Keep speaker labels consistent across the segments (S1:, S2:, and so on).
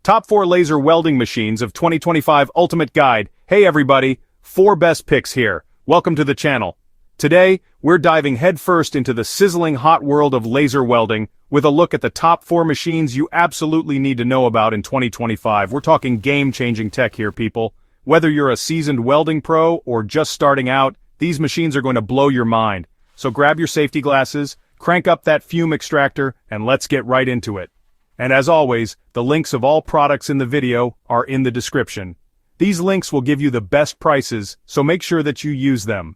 S1: Top 4 Laser Welding Machines of 2025 Ultimate Guide. Hey everybody, 4 best picks here. Welcome to the channel. Today, we're diving headfirst into the sizzling hot world of laser welding with a look at the top 4 machines you absolutely need to know about in 2025. We're talking game-changing tech here, people. Whether you're a seasoned welding pro or just starting out, these machines are going to blow your mind. So grab your safety glasses, crank up that fume extractor, and let's get right into it. And as always, the links of all products in the video are in the description. These links will give you the best prices, so make sure that you use them.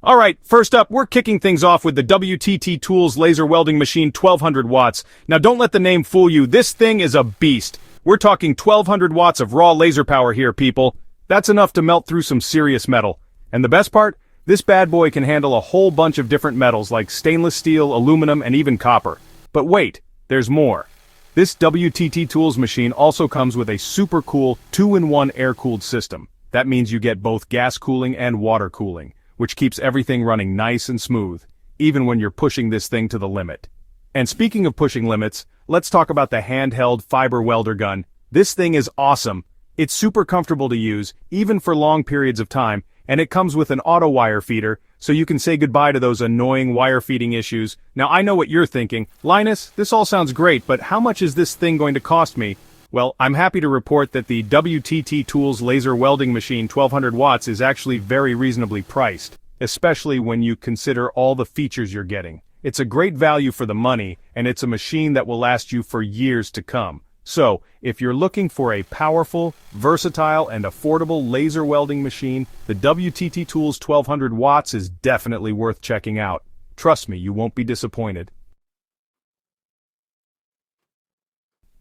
S1: Alright, first up, we're kicking things off with the WTTTOOLS laser welding machine 1200 watts. Now don't let the name fool you, this thing is a beast. We're talking 1200 watts of raw laser power here, people. That's enough to melt through some serious metal. And the best part? This bad boy can handle a whole bunch of different metals like stainless steel, aluminum, and even copper. But wait, there's more. This WTTTOOLS machine also comes with a super cool 2-in-1 air-cooled system. That means you get both gas cooling and water cooling, which keeps everything running nice and smooth, even when you're pushing this thing to the limit. And speaking of pushing limits, let's talk about the handheld fiber welder gun. This thing is awesome. It's super comfortable to use, even for long periods of time, and it comes with an auto wire feeder, so you can say goodbye to those annoying wire feeding issues. Now I know what you're thinking, Linus, this all sounds great, but how much is this thing going to cost me? Well, I'm happy to report that the WTTTOOLS laser welding machine 1200 watts is actually very reasonably priced, especially when you consider all the features you're getting. It's a great value for the money, and it's a machine that will last you for years to come. So, if you're looking for a powerful, versatile, and affordable laser welding machine, the WTTTOOLS 1200 watts is definitely worth checking out. Trust me, you won't be disappointed.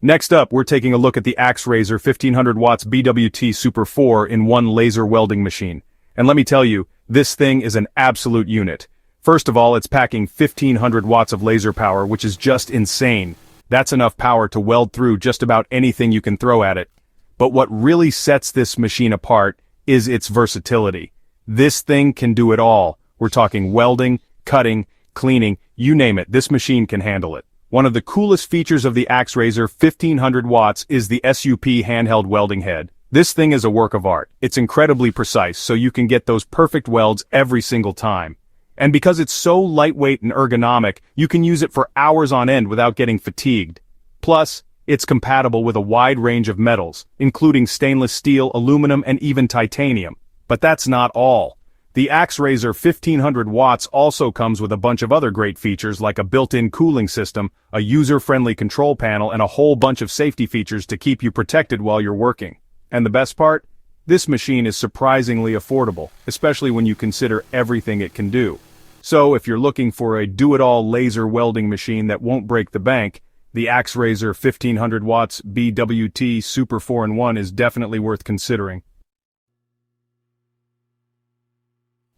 S1: Next up, we're taking a look at the ACCTEK 1500 watts BWT Super 4-in-1 laser welding machine. And let me tell you, this thing is an absolute unit. First of all, it's packing 1500 watts of laser power, which is just insane. That's enough power to weld through just about anything you can throw at it. But what really sets this machine apart is its versatility. This thing can do it all. We're talking welding, cutting, cleaning, you name it, this machine can handle it. One of the coolest features of the ACCTEK 1500 watts is the SUP handheld welding head. This thing is a work of art. It's incredibly precise, so you can get those perfect welds every single time. And because it's so lightweight and ergonomic, you can use it for hours on end without getting fatigued. Plus, it's compatible with a wide range of metals, including stainless steel, aluminum, and even titanium. But that's not all. The ACCTEK 1500 watts also comes with a bunch of other great features like a built-in cooling system, a user-friendly control panel, and a whole bunch of safety features to keep you protected while you're working. And the best part? This machine is surprisingly affordable, especially when you consider everything it can do. So if you're looking for a do-it-all laser welding machine that won't break the bank, the ACCTEK 1500 watts BWT Super 4-in-1 is definitely worth considering.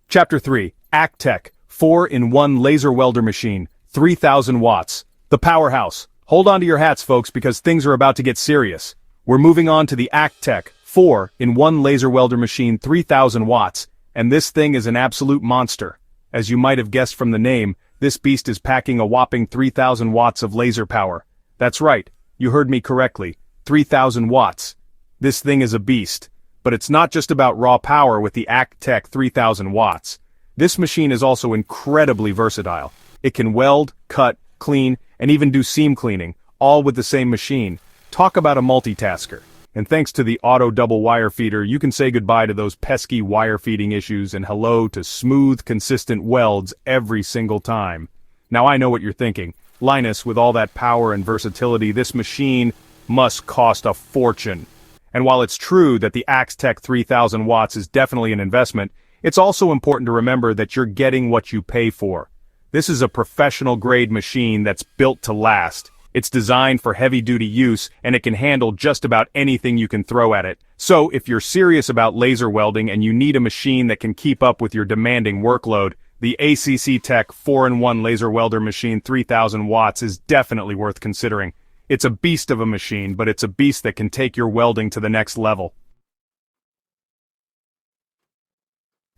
S1: Chapter 3, ACCTEK 4-in-1 laser welder machine, 3000 watts. The powerhouse. Hold on to your hats, folks, because things are about to get serious. We're moving on to the ACCTEK 4-in-1 laser welder machine 3000 watts, and this thing is an absolute monster. As you might have guessed from the name, this beast is packing a whopping 3000 watts of laser power. That's right, you heard me correctly, 3000 watts. This thing is a beast. But it's not just about raw power with the ACCTEK 3000 watts. This machine is also incredibly versatile. It can weld, cut, clean, and even do seam cleaning, all with the same machine. Talk about a multitasker. And thanks to the auto double wire feeder, you can say goodbye to those pesky wire feeding issues and hello to smooth, consistent welds every single time. Now I know what you're thinking. Linus, with all that power and versatility, this machine must cost a fortune. And while it's true that the ACCTEK 3000 watts is definitely an investment, it's also important to remember that you're getting what you pay for. This is a professional-grade machine that's built to last. It's designed for heavy-duty use, and it can handle just about anything you can throw at it. So, if you're serious about laser welding and you need a machine that can keep up with your demanding workload, the ACCTEK 4-in-1 laser welder machine 3000 watts is definitely worth considering. It's a beast of a machine, but it's a beast that can take your welding to the next level.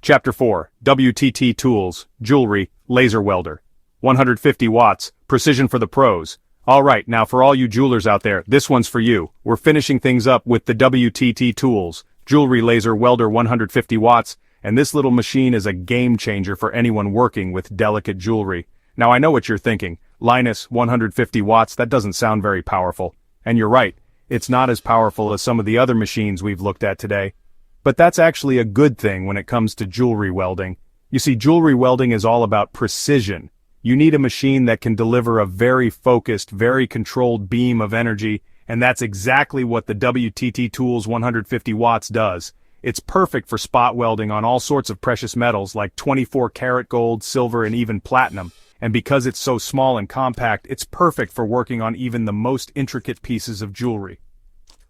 S1: Chapter 4, WTTTOOLS, Jewelry, Laser Welder. 150 watts, precision for the pros. Alright, now for all you jewelers out there, this one's for you. We're finishing things up with the WTTTOOLS, Jewelry Laser Welder 150 watts, and this little machine is a game changer for anyone working with delicate jewelry. Now I know what you're thinking, Linus, 150 watts, that doesn't sound very powerful. And you're right, it's not as powerful as some of the other machines we've looked at today. But that's actually a good thing when it comes to jewelry welding. You see, jewelry welding is all about precision. You need a machine that can deliver a very focused, very controlled beam of energy, and that's exactly what the WTTTOOLS 150 watts does. It's perfect for spot welding on all sorts of precious metals like 24 karat gold, silver, and even platinum. And because it's so small and compact, it's perfect for working on even the most intricate pieces of jewelry.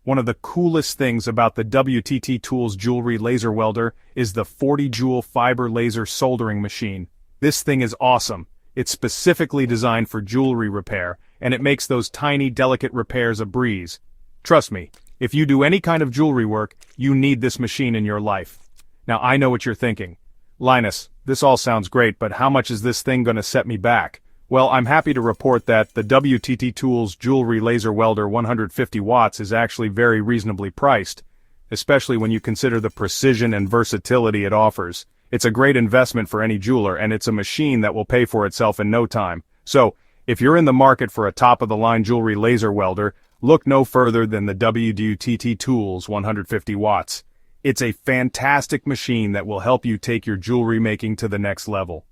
S1: One of the coolest things about the WTTTOOLS Jewelry Laser Welder is the 40-joule fiber laser soldering machine. This thing is awesome. It's specifically designed for jewelry repair, and it makes those tiny, delicate repairs a breeze. Trust me, if you do any kind of jewelry work, you need this machine in your life. Now I know what you're thinking. Linus, this all sounds great, but how much is this thing gonna set me back? Well, I'm happy to report that the WTTTOOLS Jewelry Laser Welder 150 watts is actually very reasonably priced, especially when you consider the precision and versatility it offers. It's a great investment for any jeweler, and it's a machine that will pay for itself in no time. So, if you're in the market for a top-of-the-line jewelry laser welder, look no further than the WTTTOOLS 150 watts. It's a fantastic machine that will help you take your jewelry making to the next level.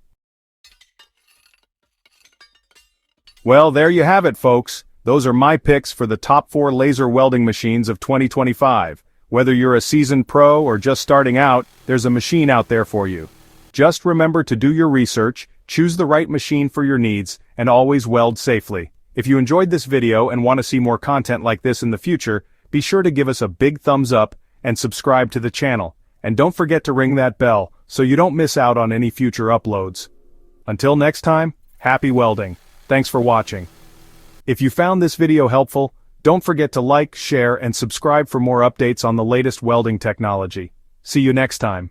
S1: Well, there you have it, folks. Those are my picks for the top 4 laser welding machines of 2025. Whether you're a seasoned pro or just starting out, there's a machine out there for you. Just remember to do your research, choose the right machine for your needs, and always weld safely. If you enjoyed this video and want to see more content like this in the future, be sure to give us a big thumbs up and subscribe to the channel. And don't forget to ring that bell so you don't miss out on any future uploads. Until next time, happy welding. Thanks for watching. If you found this video helpful, don't forget to like, share, and subscribe for more updates on the latest welding technology. See you next time.